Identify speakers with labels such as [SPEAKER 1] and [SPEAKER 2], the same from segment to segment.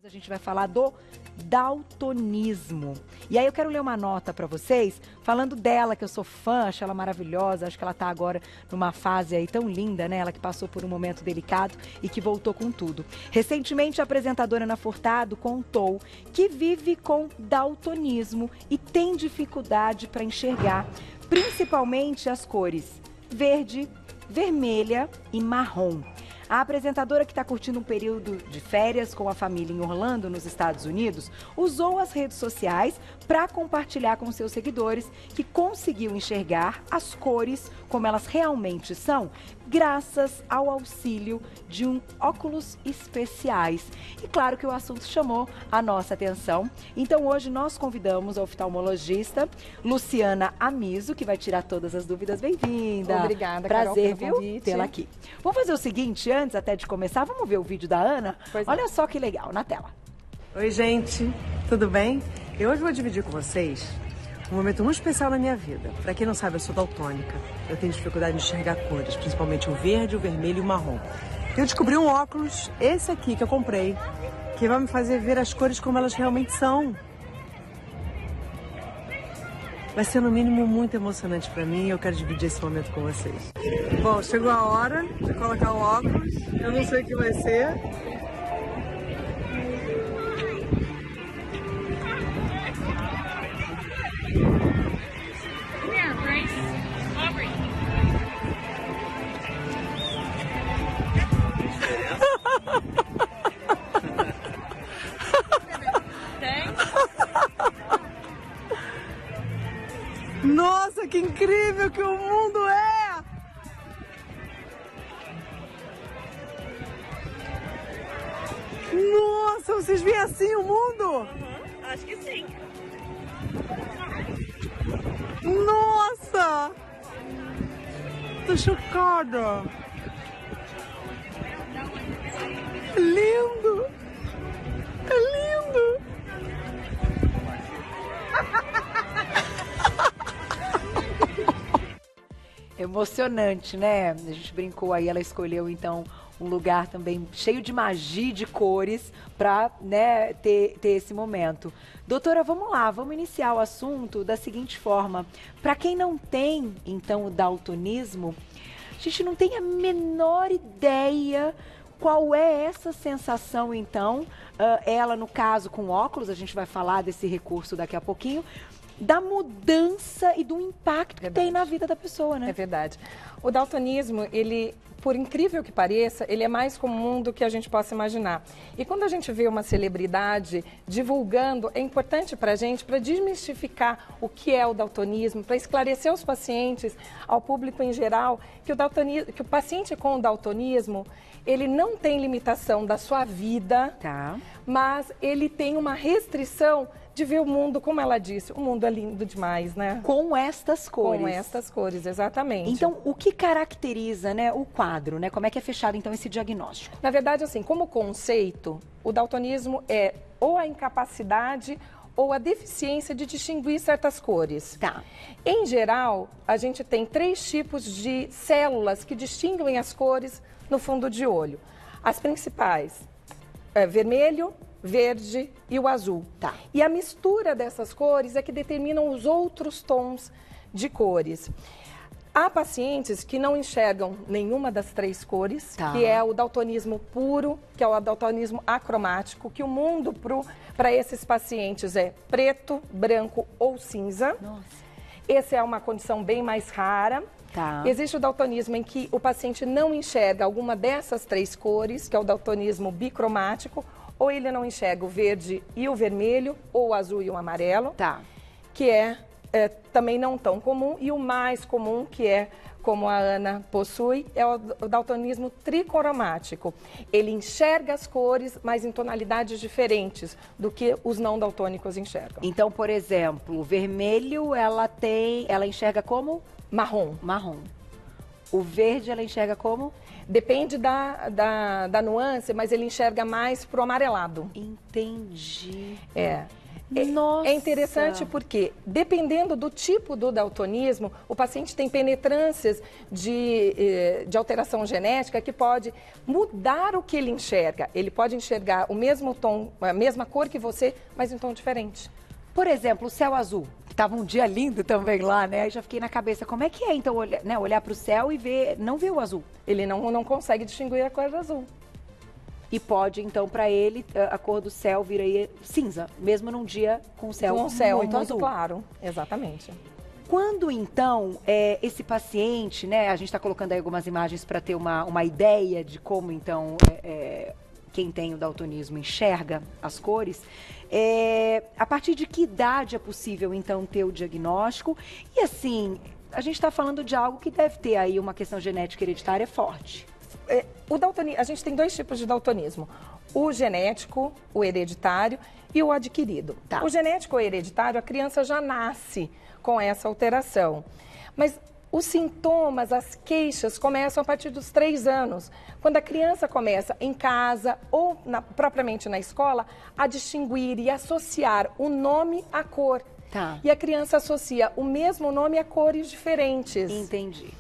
[SPEAKER 1] A gente vai falar do daltonismo. E aí eu quero ler uma nota para vocês, falando dela, que eu sou fã, acho ela maravilhosa, acho que ela tá agora numa fase aí tão linda, né? Ela que passou por um momento delicado e que voltou com tudo. Recentemente, a apresentadora Ana Furtado contou que vive com daltonismo e tem dificuldade para enxergar, principalmente as cores verde, vermelha e marrom. A apresentadora, que está curtindo um período de férias com a família em Orlando, nos Estados Unidos, usou as redes sociais para compartilhar com seus seguidores que conseguiu enxergar as cores como elas realmente são, graças ao auxílio de óculos especiais. E claro que o assunto chamou a nossa atenção. Então hoje nós convidamos a oftalmologista Luciana Amiso, que vai tirar todas as dúvidas. Bem-vinda.
[SPEAKER 2] Obrigada,
[SPEAKER 1] prazer,
[SPEAKER 2] Carol, pelo
[SPEAKER 1] viu, tê-la aqui. Vamos fazer o seguinte, antes até de começar, vamos ver o vídeo da Ana?
[SPEAKER 2] Pois
[SPEAKER 1] Olha só que legal, na tela.
[SPEAKER 3] Oi, gente, tudo bem? Eu hoje vou dividir com vocês um momento muito especial na minha vida. Pra quem não sabe, eu sou daltônica. Eu tenho dificuldade de enxergar cores, principalmente o verde, o vermelho e o marrom. Eu descobri um óculos, esse aqui que eu comprei, que vai me fazer ver as cores como elas realmente são. Vai ser, no mínimo, muito emocionante pra mim e eu quero dividir esse momento com vocês. Bom, chegou a hora de colocar o óculos. Eu não sei o que vai ser. Nossa, que incrível que o mundo é! Nossa, vocês veem assim o mundo?
[SPEAKER 4] Acho que sim.
[SPEAKER 3] Nossa! Tô chocada! É lindo! É lindo!
[SPEAKER 1] Emocionante, né? A gente brincou aí, ela escolheu então um lugar também cheio de magia, de cores, para, né, ter esse momento. Doutora, vamos lá, vamos iniciar o assunto da seguinte forma. Para quem não tem, então, o daltonismo, a gente não tem a menor ideia qual é essa sensação, então. Ela, no caso, com óculos, a gente vai falar desse recurso daqui a pouquinho, da mudança e do impacto que tem na vida da pessoa, né?
[SPEAKER 2] É verdade. O daltonismo, ele, por incrível que pareça, ele é mais comum do que a gente possa imaginar. E quando a gente vê uma celebridade divulgando, é importante para a gente, para desmistificar o que é o daltonismo, para esclarecer aos pacientes, ao público em geral, que o paciente com o daltonismo, ele não tem limitação da sua vida, mas ele tem uma restrição de ver o mundo, como ela disse, o mundo é lindo demais, né?
[SPEAKER 1] Com estas cores.
[SPEAKER 2] Com estas cores, exatamente.
[SPEAKER 1] Então, o que caracteriza, né, o quadro, né? Como é que é fechado, então, esse diagnóstico?
[SPEAKER 2] Na verdade, assim, como conceito, o daltonismo é ou a incapacidade ou a deficiência de distinguir certas cores.
[SPEAKER 1] Tá.
[SPEAKER 2] Em geral, a gente tem 3 tipos de células que distinguem as cores no fundo de olho. As principais, vermelho, verde e o azul.
[SPEAKER 1] Tá.
[SPEAKER 2] E a mistura dessas cores é que determinam os outros tons de cores. Há pacientes que não enxergam nenhuma das 3 cores, que é o daltonismo puro, que é o daltonismo acromático, que o mundo para esses pacientes é preto, branco ou cinza.
[SPEAKER 1] Nossa.
[SPEAKER 2] Essa é uma condição bem mais rara.
[SPEAKER 1] Tá.
[SPEAKER 2] Existe o daltonismo em que o paciente não enxerga alguma dessas 3 cores, que é o daltonismo bicromático, ou ele não enxerga o verde e o vermelho, ou o azul e o amarelo, que é também não tão comum. E o mais comum, que é como a Ana possui, é o daltonismo tricromático. Ele enxerga as cores, mas em tonalidades diferentes do que os não daltônicos enxergam.
[SPEAKER 1] Então, por exemplo, o vermelho, ela enxerga como?
[SPEAKER 2] Marrom.
[SPEAKER 1] Marrom. O verde, ela enxerga como?
[SPEAKER 2] Depende da nuance, mas ele enxerga mais pro amarelado.
[SPEAKER 1] Entendi. Nossa.
[SPEAKER 2] É interessante porque, dependendo do tipo do daltonismo, o paciente tem penetrâncias de alteração genética que pode mudar o que ele enxerga. Ele pode enxergar o mesmo tom, a mesma cor que você, mas em tom diferente.
[SPEAKER 1] Por exemplo, o céu azul. Tava um dia lindo também lá, né? Aí já fiquei na cabeça, como é que é, então, olhar para o céu e não ver o azul?
[SPEAKER 2] Ele não consegue distinguir a cor do azul.
[SPEAKER 1] E pode, então, para ele, a cor do céu vir aí cinza, mesmo num dia com o céu muito azul.
[SPEAKER 2] Claro, exatamente.
[SPEAKER 1] Quando, então, esse paciente, né, a gente está colocando aí algumas imagens para ter uma ideia de como, então, quem tem o daltonismo enxerga as cores, a partir de que idade é possível, então, ter o diagnóstico? E, assim, a gente está falando de algo que deve ter aí uma questão genética hereditária forte.
[SPEAKER 2] A gente tem dois tipos de daltonismo. O genético, o hereditário e o adquirido.
[SPEAKER 1] Tá.
[SPEAKER 2] O genético ou hereditário, a criança já nasce com essa alteração. Mas os sintomas, as queixas começam a partir dos 3 anos. Quando a criança começa em casa ou propriamente na escola a distinguir e associar o nome à cor.
[SPEAKER 1] Tá.
[SPEAKER 2] E a criança associa o mesmo nome a cores diferentes.
[SPEAKER 1] Entendi.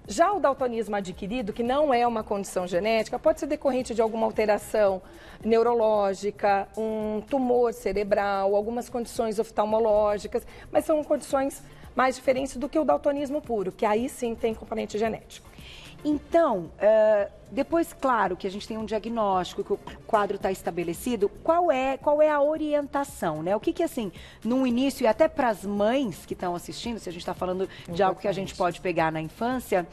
[SPEAKER 2] Já o daltonismo adquirido, que não é uma condição genética, pode ser decorrente de alguma alteração neurológica, um tumor cerebral, algumas condições oftalmológicas, mas são condições mais diferentes do que o daltonismo puro, que aí sim tem componente genético.
[SPEAKER 1] Então, depois, claro, que a gente tem um diagnóstico, que o quadro está estabelecido, qual é a orientação, né? O que assim, no início, e até para as mães que estão assistindo, se a gente está falando de algo que a gente pode pegar na infância,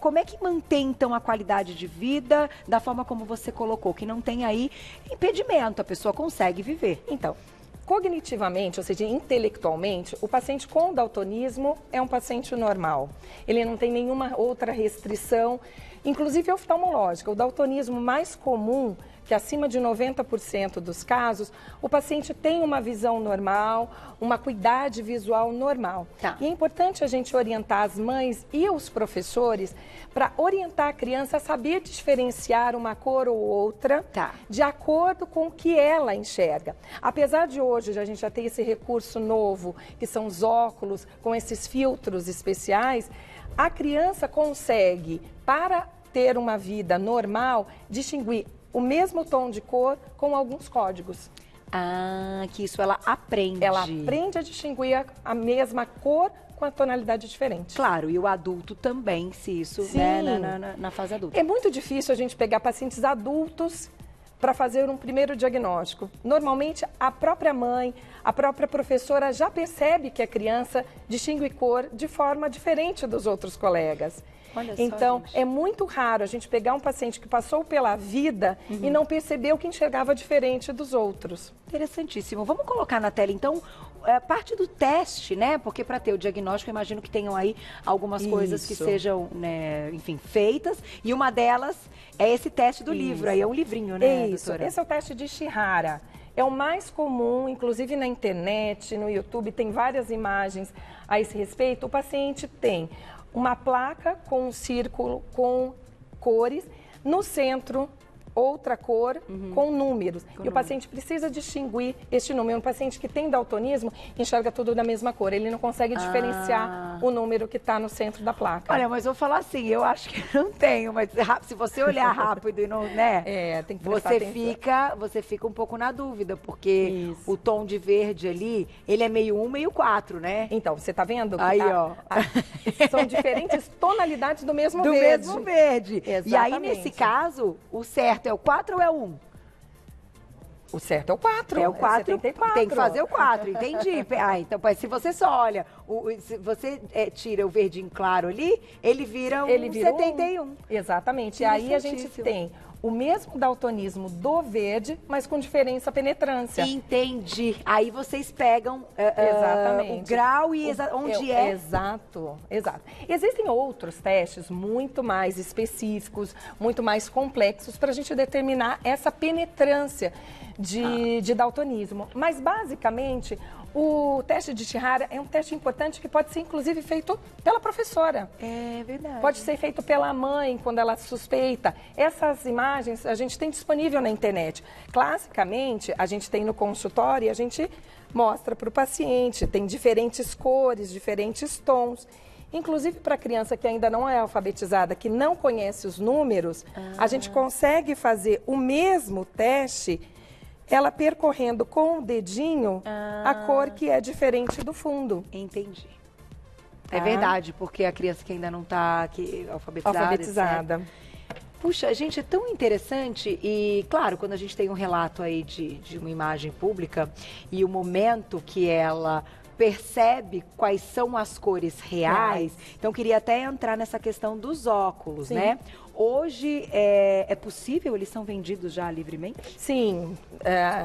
[SPEAKER 1] como é que mantém, então, a qualidade de vida da forma como você colocou, que não tem aí impedimento, a pessoa consegue viver?
[SPEAKER 2] Então, cognitivamente, ou seja, intelectualmente, o paciente com daltonismo é um paciente normal. Ele não tem nenhuma outra restrição, inclusive oftalmológica. O daltonismo mais comum, que acima de 90% dos casos, o paciente tem uma visão normal, uma acuidade visual normal.
[SPEAKER 1] Tá.
[SPEAKER 2] E é importante a gente orientar as mães e os professores para orientar a criança a saber diferenciar uma cor ou outra,
[SPEAKER 1] tá,
[SPEAKER 2] de acordo com o que ela enxerga. Apesar de hoje a gente já ter esse recurso novo, que são os óculos com esses filtros especiais, a criança consegue, para ter uma vida normal, distinguir o mesmo tom de cor com alguns códigos.
[SPEAKER 1] Ah, que isso ela aprende.
[SPEAKER 2] Ela aprende a distinguir a mesma cor com a tonalidade diferente.
[SPEAKER 1] Claro, e o adulto também, se isso, né, na fase adulta.
[SPEAKER 2] É muito difícil a gente pegar pacientes adultos para fazer um primeiro diagnóstico. Normalmente, a própria mãe, a própria professora já percebe que a criança distingue cor de forma diferente dos outros colegas.
[SPEAKER 1] Olha só,
[SPEAKER 2] então,
[SPEAKER 1] gente,
[SPEAKER 2] é muito raro a gente pegar um paciente que passou pela vida e não percebeu que enxergava diferente dos outros.
[SPEAKER 1] Interessantíssimo. Vamos colocar na tela, então, parte do teste, né? Porque para ter o diagnóstico, eu imagino que tenham aí algumas coisas que sejam, né, enfim, feitas. E uma delas é esse teste do livro. Aí é um livrinho, né, doutora?
[SPEAKER 2] Esse é o teste de Shihara. É o mais comum, inclusive na internet, no YouTube, tem várias imagens a esse respeito. O paciente tem uma placa com um círculo com cores, no centro outra cor com números. E o paciente precisa distinguir este número. Um paciente que tem daltonismo enxerga tudo da mesma cor. Ele não consegue diferenciar o número que está no centro da placa.
[SPEAKER 1] Olha, mas eu vou falar assim, eu acho que não tenho, mas se você olhar rápido e não, né?
[SPEAKER 2] Tem que prestar atenção.
[SPEAKER 1] Você fica um pouco na dúvida, porque o tom de verde ali, ele é meio 1, meio 4, né?
[SPEAKER 2] Então, você está vendo?
[SPEAKER 1] Aí, ó.
[SPEAKER 2] São diferentes tonalidades do mesmo
[SPEAKER 1] verde. Do mesmo verde.
[SPEAKER 2] Exatamente.
[SPEAKER 1] E aí, nesse caso, o certo é o 4 ou é o 1?
[SPEAKER 2] O certo é o 4.
[SPEAKER 1] É o 4.
[SPEAKER 2] 74.
[SPEAKER 1] Tem que fazer o 4, entendi. Então, se você só olha, se você tira o verdinho claro ali, ele vira um 71.
[SPEAKER 2] Exatamente. E aí a gente tem o mesmo daltonismo do verde, mas com diferença penetrância.
[SPEAKER 1] Entendi. Aí vocês pegam
[SPEAKER 2] exatamente
[SPEAKER 1] o grau e onde é.
[SPEAKER 2] Exato. Existem outros testes muito mais específicos, muito mais complexos para a gente determinar essa penetrância de daltonismo. Mas, basicamente, o teste de Chihara é um teste importante que pode ser, inclusive, feito pela professora.
[SPEAKER 1] É verdade.
[SPEAKER 2] Pode ser feito pela mãe, quando ela suspeita. Essas imagens a gente tem disponível na internet. Classicamente, a gente tem no consultório e a gente mostra para o paciente. Tem diferentes cores, diferentes tons. Inclusive, para a criança que ainda não é alfabetizada, que não conhece os números, a gente consegue fazer o mesmo teste, ela percorrendo com o dedinho a cor que é diferente do fundo.
[SPEAKER 1] Entendi. É verdade, porque a criança que ainda não está alfabetizada.
[SPEAKER 2] Etc.
[SPEAKER 1] Puxa, gente, é tão interessante e, claro, quando a gente tem um relato aí de uma imagem pública e o momento que ela percebe quais são as cores reais, então queria até entrar nessa questão dos óculos, né? Hoje é possível, eles são vendidos já livremente?
[SPEAKER 2] Sim,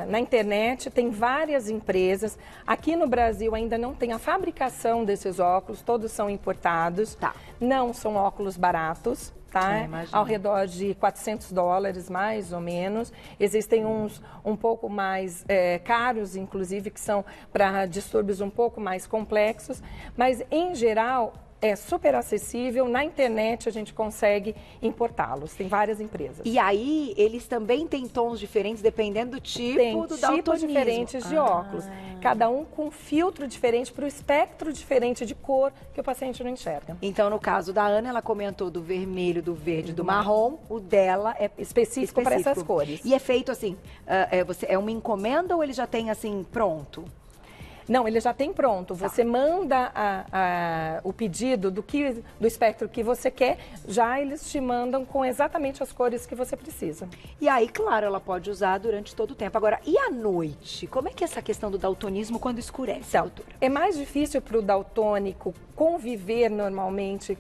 [SPEAKER 2] na internet tem várias empresas. Aqui no Brasil ainda não tem a fabricação desses óculos, todos são importados.
[SPEAKER 1] Tá.
[SPEAKER 2] Não são óculos baratos. Tá?
[SPEAKER 1] Imagino.
[SPEAKER 2] Ao redor de $400, mais ou menos. Existem uns um pouco mais caros, inclusive, que são para distúrbios um pouco mais complexos. Mas, em geral, é super acessível. Na internet, a gente consegue importá-los. Tem várias empresas.
[SPEAKER 1] E aí, eles também têm tons diferentes, dependendo do tipo
[SPEAKER 2] Tem
[SPEAKER 1] do daltonismo.
[SPEAKER 2] tipos diferentes de óculos. Cada um com filtro diferente para o espectro diferente de cor que o paciente não enxerga.
[SPEAKER 1] Então, no caso da Ana, ela comentou do vermelho, do verde, do marrom. O dela é
[SPEAKER 2] Específico para essas cores.
[SPEAKER 1] E é feito assim, é uma encomenda ou ele já tem assim, pronto?
[SPEAKER 2] Não, ele já tem pronto. Você manda o pedido do espectro que você quer, já eles te mandam com exatamente as cores que você precisa.
[SPEAKER 1] E aí, claro, ela pode usar durante todo o tempo. Agora, e à noite? Como é que é essa questão do daltonismo quando escurece, doutora?
[SPEAKER 2] É mais difícil para o daltônico conviver normalmente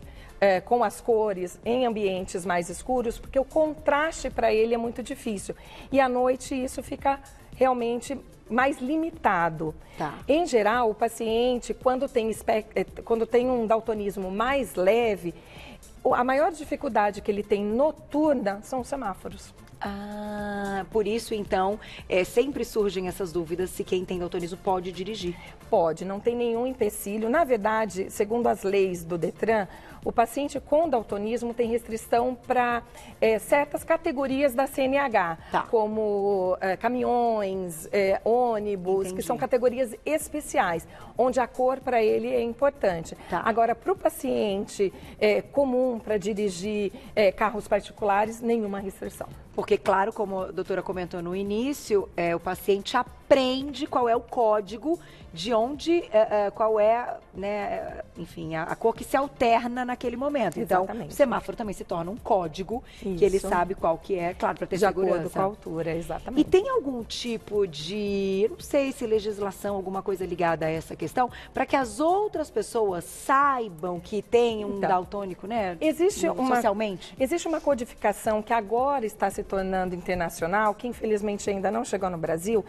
[SPEAKER 2] com as cores em ambientes mais escuros, porque o contraste para ele é muito difícil. E à noite isso fica realmente mais limitado.
[SPEAKER 1] Tá.
[SPEAKER 2] Em geral, o paciente, quando tem um daltonismo mais leve, a maior dificuldade que ele tem noturna são os semáforos.
[SPEAKER 1] Por isso, então, sempre surgem essas dúvidas se quem tem daltonismo pode dirigir.
[SPEAKER 2] Pode, não tem nenhum empecilho. Na verdade, segundo as leis do Detran, o paciente com daltonismo tem restrição para certas categorias da CNH, como caminhões, ônibus,
[SPEAKER 1] Entendi.
[SPEAKER 2] que são categorias especiais, onde a cor para ele é importante. Agora, para o paciente comum, para dirigir carros particulares, nenhuma restrição.
[SPEAKER 1] Porque, claro, como a doutora comentou no início, o paciente aprende qual é o código de onde, qual é, né, enfim, a cor que se alterna naquele momento.
[SPEAKER 2] Exatamente.
[SPEAKER 1] Então, o semáforo também se torna um código que ele sabe qual que é, claro, para ter segurança.
[SPEAKER 2] De acordo com a altura, exatamente.
[SPEAKER 1] E tem algum tipo de, não sei se legislação, alguma coisa ligada a essa questão, para que as outras pessoas saibam que tem um daltônico, né, socialmente?
[SPEAKER 2] Existe uma codificação que agora está se tornando internacional, que infelizmente ainda não chegou no Brasil,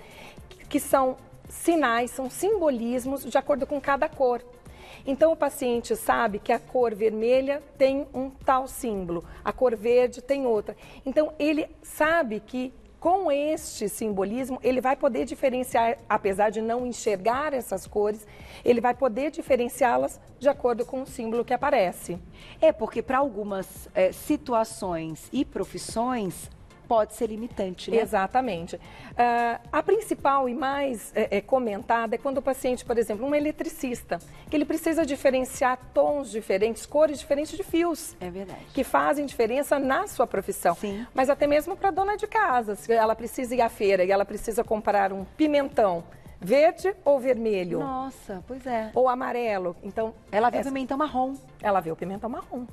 [SPEAKER 2] que são sinais, são simbolismos de acordo com cada cor. Então, o paciente sabe que a cor vermelha tem um tal símbolo, a cor verde tem outra. Então, ele sabe que com este simbolismo, ele vai poder diferenciar, apesar de não enxergar essas cores, ele vai poder diferenciá-las de acordo com o símbolo que aparece.
[SPEAKER 1] Porque para algumas situações e profissões, pode ser limitante, né?
[SPEAKER 2] Exatamente. A principal e mais comentada é quando o paciente, por exemplo, um eletricista, que ele precisa diferenciar tons diferentes, cores diferentes de fios.
[SPEAKER 1] É verdade.
[SPEAKER 2] Que fazem diferença na sua profissão.
[SPEAKER 1] Sim.
[SPEAKER 2] Mas até mesmo para a dona de casa, se ela precisa ir à feira e ela precisa comprar um pimentão verde ou vermelho.
[SPEAKER 1] Nossa, pois é.
[SPEAKER 2] Ou amarelo. Então,
[SPEAKER 1] ela vê o pimentão marrom.
[SPEAKER 2] Ela vê o pimentão marrom.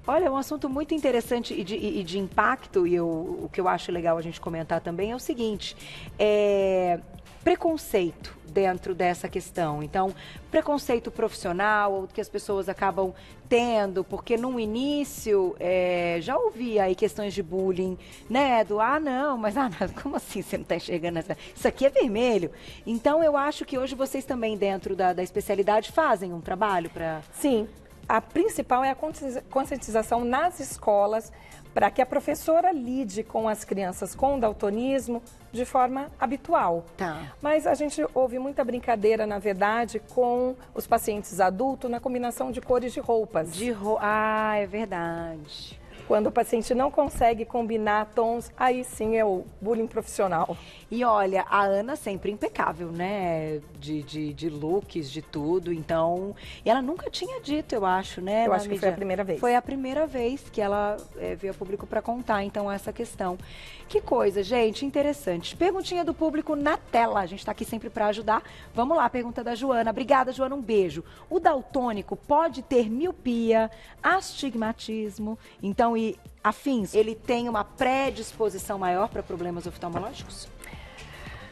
[SPEAKER 1] Olha, é um assunto muito interessante e de impacto, e o que eu acho legal a gente comentar também é o seguinte, preconceito dentro dessa questão. Então, preconceito profissional, ou que as pessoas acabam tendo, porque no início já ouvi aí questões de bullying, né? Não, mas como assim você não está enxergando essa? Isso aqui é vermelho. Então, eu acho que hoje vocês também, dentro da especialidade, fazem um trabalho para...
[SPEAKER 2] Sim. a principal é a conscientização nas escolas para que a professora lide com as crianças com daltonismo de forma habitual.
[SPEAKER 1] Tá.
[SPEAKER 2] Mas a gente ouve muita brincadeira, na verdade, com os pacientes adultos na combinação de cores de roupas.
[SPEAKER 1] Ah, é verdade.
[SPEAKER 2] Quando o paciente não consegue combinar tons, aí sim é o bullying profissional.
[SPEAKER 1] E olha, a Ana sempre impecável, né? De looks, de tudo. Então, e ela nunca tinha dito, eu acho, né?
[SPEAKER 2] Eu acho que foi a primeira vez.
[SPEAKER 1] Foi a primeira vez que ela veio a público para contar, então, essa questão. Que coisa, gente, interessante. Perguntinha do público na tela. A gente está aqui sempre para ajudar. Vamos lá, pergunta da Joana. Obrigada, Joana, um beijo. O daltônico pode ter miopia, astigmatismo, então, e afins, ele tem uma predisposição maior para problemas oftalmológicos?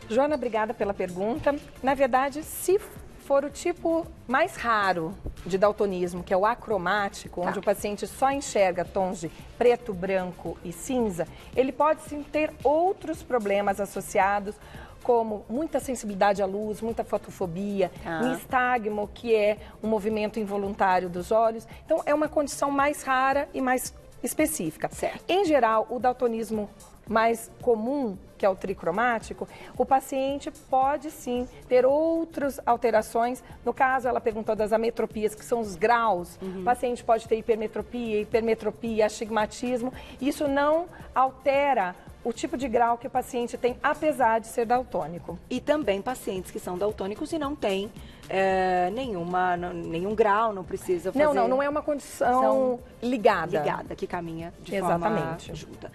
[SPEAKER 2] Joana, obrigada pela pergunta. Na verdade, se for o tipo mais raro de daltonismo, que é o acromático, onde o paciente só enxerga tons de preto, branco e cinza, ele pode sim ter outros problemas associados, como muita sensibilidade à luz, muita fotofobia, nistagmo, que é um movimento involuntário dos olhos. Então, é uma condição mais rara e mais específica.
[SPEAKER 1] Certo.
[SPEAKER 2] Em geral, o daltonismo mais comum, que é o tricromático, o paciente pode sim ter outras alterações. No caso, ela perguntou das ametropias, que são os graus. O paciente pode ter hipermetropia, astigmatismo. Isso não altera o tipo de grau que o paciente tem, apesar de ser daltônico.
[SPEAKER 1] E também pacientes que são daltônicos e não têm nenhum grau, não precisa fazer...
[SPEAKER 2] Não é uma condição ligada.
[SPEAKER 1] Ligada, que caminha de
[SPEAKER 2] Exatamente.
[SPEAKER 1] forma junta.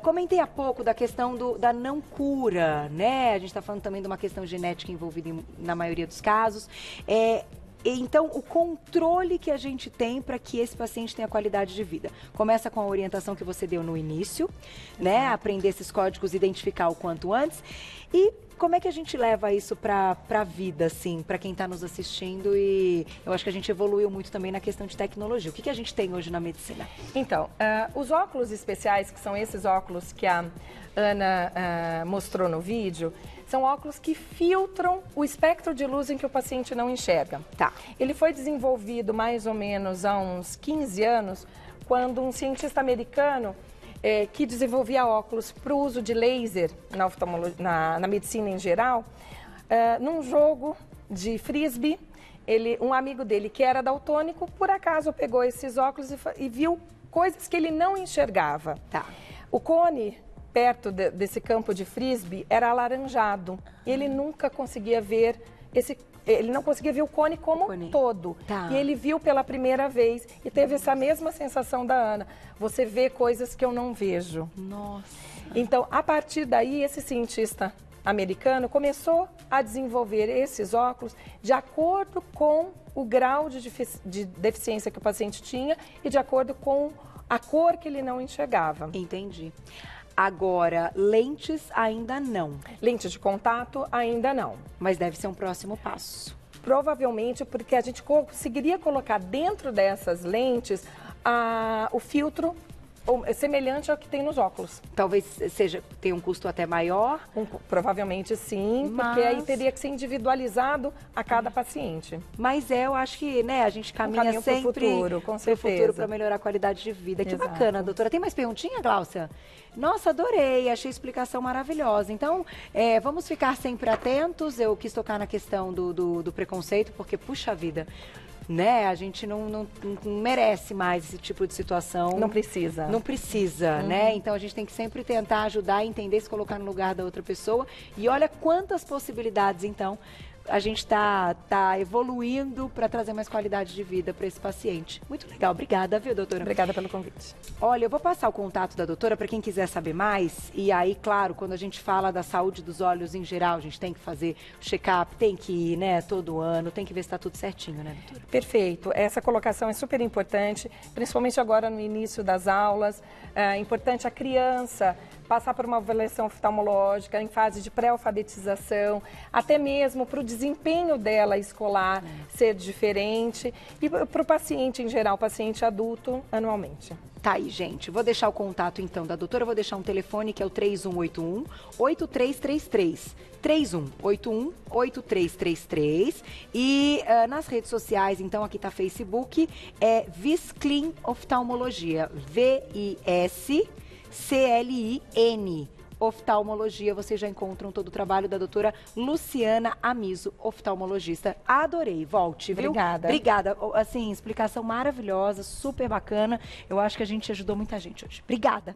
[SPEAKER 1] Comentei há pouco da questão da não cura, né? A gente está falando também de uma questão genética envolvida na maioria dos casos. Então, o controle que a gente tem para que esse paciente tenha qualidade de vida. Começa com a orientação que você deu no início, né? Aprender esses códigos, identificar o quanto antes. E como é que a gente leva isso para a vida, assim, para quem está nos assistindo? E eu acho que a gente evoluiu muito também na questão de tecnologia. O que a gente tem hoje na medicina?
[SPEAKER 2] Então, os óculos especiais, que são esses óculos que a Ana mostrou no vídeo, são óculos que filtram o espectro de luz em que o paciente não enxerga.
[SPEAKER 1] Tá.
[SPEAKER 2] Ele foi desenvolvido mais ou menos há uns 15 anos, quando um cientista americano que desenvolvia óculos para o uso de laser na medicina em geral, num jogo de frisbee, um amigo dele que era daltônico, por acaso pegou esses óculos e viu coisas que ele não enxergava.
[SPEAKER 1] Tá.
[SPEAKER 2] O cone perto desse campo de frisbee era alaranjado. E ele nunca conseguia ver ele não conseguia ver o cone como todo.
[SPEAKER 1] Tá.
[SPEAKER 2] E ele viu pela primeira vez e teve essa mesma sensação da Ana. Você vê coisas que eu não vejo.
[SPEAKER 1] Nossa.
[SPEAKER 2] Então, a partir daí, esse cientista americano começou a desenvolver esses óculos de acordo com o grau de deficiência que o paciente tinha e de acordo com a cor que ele não enxergava.
[SPEAKER 1] Entendi. Agora, lentes ainda não.
[SPEAKER 2] Lentes de contato ainda não.
[SPEAKER 1] Mas deve ser um próximo passo.
[SPEAKER 2] Provavelmente porque a gente conseguiria colocar dentro dessas lentes o filtro semelhante ao que tem nos óculos.
[SPEAKER 1] Talvez tenha um custo até maior.
[SPEAKER 2] Provavelmente sim, porque aí teria que ser individualizado a cada paciente.
[SPEAKER 1] Mas eu acho que, né, a gente caminha sempre
[SPEAKER 2] pro futuro, com certeza.
[SPEAKER 1] Pro futuro para melhorar a qualidade de vida. Que bacana, doutora. Tem mais perguntinha, Gláucia? Nossa, adorei, achei a explicação maravilhosa. Então, vamos ficar sempre atentos. Eu quis tocar na questão do preconceito, porque, puxa vida, né? A gente não merece mais esse tipo de situação.
[SPEAKER 2] Não precisa.
[SPEAKER 1] Não precisa, né? Então a gente tem que sempre tentar ajudar, entender, se colocar no lugar da outra pessoa. E olha quantas possibilidades, então, a gente está evoluindo para trazer mais qualidade de vida para esse paciente. Muito legal. Obrigada, viu, doutora?
[SPEAKER 2] Obrigada pelo convite.
[SPEAKER 1] Olha, eu vou passar o contato da doutora para quem quiser saber mais. E aí, claro, quando a gente fala da saúde dos olhos em geral, a gente tem que fazer check-up, tem que ir, né, todo ano, tem que ver se está tudo certinho, né, doutora?
[SPEAKER 2] Perfeito. Essa colocação é super importante, principalmente agora no início das aulas. É importante a criança passar por uma avaliação oftalmológica em fase de pré-alfabetização, até mesmo para o desempenho dela escolar ser diferente e para o paciente em geral, paciente adulto, anualmente.
[SPEAKER 1] Tá aí, gente. Vou deixar o contato, então, da doutora. Eu vou deixar um telefone que é o 3181-8333. 3181-8333. E nas redes sociais, então, aqui tá Facebook, é Visclin Oftalmologia. VISCLIN. Oftalmologia, vocês já encontram todo o trabalho da doutora Luciana Amiso, oftalmologista. Adorei, volte, viu?
[SPEAKER 2] Obrigada.
[SPEAKER 1] Obrigada, assim, explicação maravilhosa, super bacana. Eu acho que a gente ajudou muita gente hoje. Obrigada.